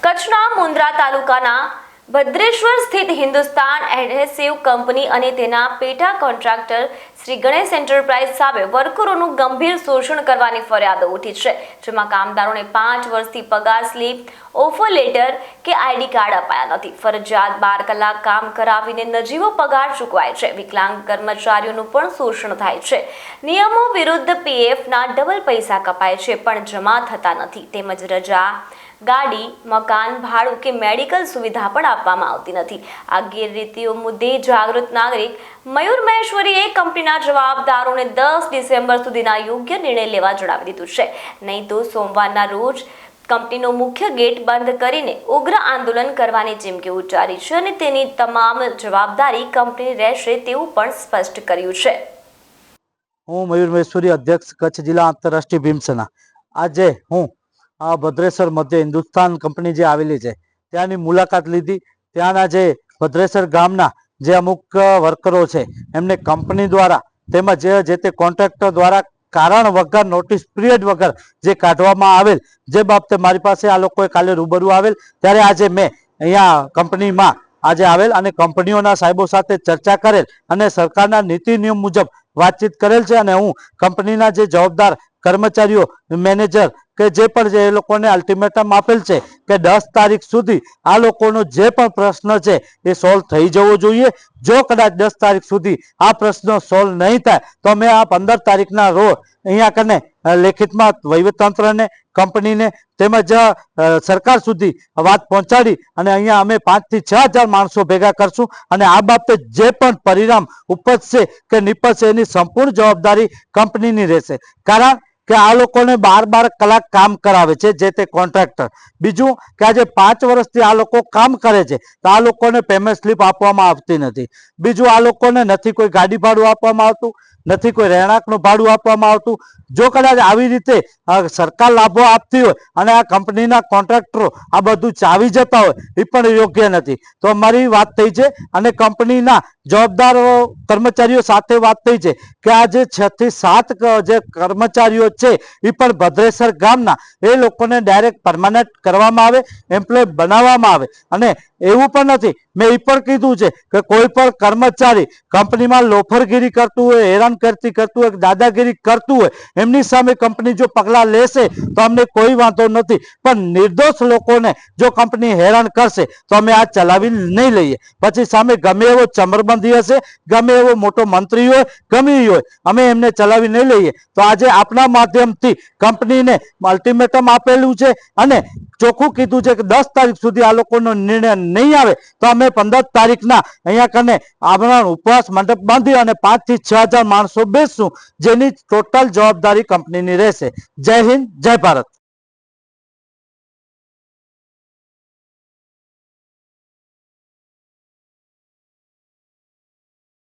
કચ્છના મુન્દ્રા તાલુકાના ભદ્રેશ્વર સ્થિત હિન્દુસ્તાન એડહેસિવ કંપની અને તેના પેટા કોન્ટ્રાક્ટર શ્રી ગણેશ એન્ટરપ્રાઇઝ સામે વર્કરોનું ગંભીર શોષણ કરવાની ફરિયાદો ઉઠી છે, જેમાં કામદારોને 5 વર્ષથી પગાર સ્લીપ, ઓફર લેટર કે આઈડી કાર્ડ અપાયા નથી. ફરજિયાત 12 કલાક કામ કરાવીને નજીવો પગાર ચૂકવાય છે. વિકલાંગ કર્મચારીઓનું પણ શોષણ થાય છે. નિયમો વિરુદ્ધ પીએફના ડબલ પૈસા કપાય છે પણ જમા થતા નથી. તેમજ રજા, ગાડી, મકાન ભાડું કે મેડિકલ સુવિધા પણ આપવામાં આવતી નથી. આ ગેરરીતિઓ મુદ્દે જાગૃત નાગરિક મયુર મહેશ્વરીએ કંપનીના જવાબદારોને 10 ડિસેમ્બર સુધીના યોગ્ય નિર્ણય લેવા જણાવી દીધું છે. નહીં તો સોમવારના રોજ કંપનીનો મુખ્ય ગેટ બંધ કરીને ઉગ્ર આંદોલન કરવાની ચીમકી ઉચ્ચારી છે અને તેની તમામ જવાબદારી કંપની રહેશે તેવું પણ સ્પષ્ટ કર્યું છે. હું મયુર મહેશ્વરી, અધ્યક્ષ કચ્છ જિલ્લા આંતરરાષ્ટ્રીય ભીમસેના. આજે હું આ ભદ્રેશ્વર મધ્ય હિન્દુસ્તાન કંપની જે આવેલી છે ત્યાંની મુલાકાત લીધી. ત્યાંના જે ભદ્રેશ્વર ગામના જે અમુક વર્કરો છે એમને કંપની દ્વારા તેમજ જે તે કોન્ટ્રાક્ટર દ્વારા કારણ વગર, નોટિસ પિરિયડ વગર જે કાઢવામાં આવેલ, જે બાબતે મારી પાસે આ લોકોએ કાલે રૂબરૂ આવેલ ત્યારે આજે મેં અહીંયા કંપનીમાં આજે આવેલ અને કંપનીઓના સાહેબો સાથે ચર્ચા કરેલ અને સરકારના નીતિ નિયમ મુજબ વાતચીત કરેલ છે. અને હું કંપનીના જે જવાબદાર કર્મચારીઓ, મેનેજર કે જે પણ છે એ લોકોને અલ્ટિમેટમ આપેલ છે કે 10 તારીખ સુધી આ લોકોનો જે પણ પ્રશ્ન છે એ સોલ્વ થઈ જવો જોઈએ. જો કદાચ 10 તારીખ સુધી આ પ્રશ્નો સોલ્વ નહીં થાય તો અમે આ 15 તારીખના રોજ અહીંયા કને લેખિતમાં વહીવટતંત્રને, કંપનીને તેમજ સરકાર સુધી વાત પહોંચાડી અને અહીંયા અમે 5 થી 6 હજાર માણસો ભેગા કરશું અને આ બાબતે જે પણ પરિણામ ઉપજશે કે નીપજશે એની સંપૂર્ણ જવાબદારી કંપનીની રહેશે. કારણ કે આ લોકોને 12 કલાક કામ કરાવે છે જે તે કોન્ટ્રાક્ટર. બીજું કે આજે 5 વર્ષથી આ લોકો કામ કરે છે તો આ લોકોને પેમેન્ટ સ્લીપ આપવામાં આવતી નથી. બીજું આ લોકોને નથી કોઈ ગાડી ભાડું આપવામાં આવતું, નથી કોઈ રહેણાંકનું ભાડું આપવામાં આવતું. જો કદાચ આવી રીતે સરકાર લાભો આપતી હોય અને આ કંપનીના કોન્ટ્રાક્ટરો આ બધું ચાવી જતા હોય એ પણ યોગ્ય નથી. તો અમારી વાત થઈ છે અને કંપનીના જવાબદાર કર્મચારીઓ સાથે વાત થઈ છે કે આ જે 6 થી 7 જે કર્મચારીઓ છે એ પણ ભદ્રેશ્વર ગામના એ લોકોને ડાયરેક્ટ પરમાનન્ટ કરવામાં આવે, એમ્પ્લોય બનાવવામાં આવે. અને એવું પણ નથી, મેં એ પણ કીધું છે કે કોઈ પણ કર્મચારી કંપનીમાં લોફરગીરી કરતું હોય, હેરાનગતિ કરતું હોય, દાદાગીરી કરતું હોય એમની સામે કંપની જો પગલાં લેશે તો અમને કોઈ વાંધો નથી. પણ નિર્દોષ લોકોને જો કંપની હેરાન કરશે તો અમે આ ચલાવી નહીં લઈએ. પછી સામે ગમે એવો ચમરબંધી હશે, ગમે એવો મોટો મંત્રી હોય, ગમે એ હોય, અમે એમને ચલાવી નહીં લઈએ. તો આજે આપણા માધ્યમથી કંપનીને અલ્ટિમેટમ આપેલું છે અને ચોખ્ખું કીધું છે કે 10 તારીખ સુધી આ લોકોનો નિર્ણય નહીં આવે તો અમે 15 તારીખના અહીંયા કને આમરણ ઉપવાસ મંડપ બાંધી અને 5 થી 6 હજાર માણસો બેસશું, જેની ટોટલ જવાબદારી કંપનીની રહેશે. જય હિન્દ, જય ભારત.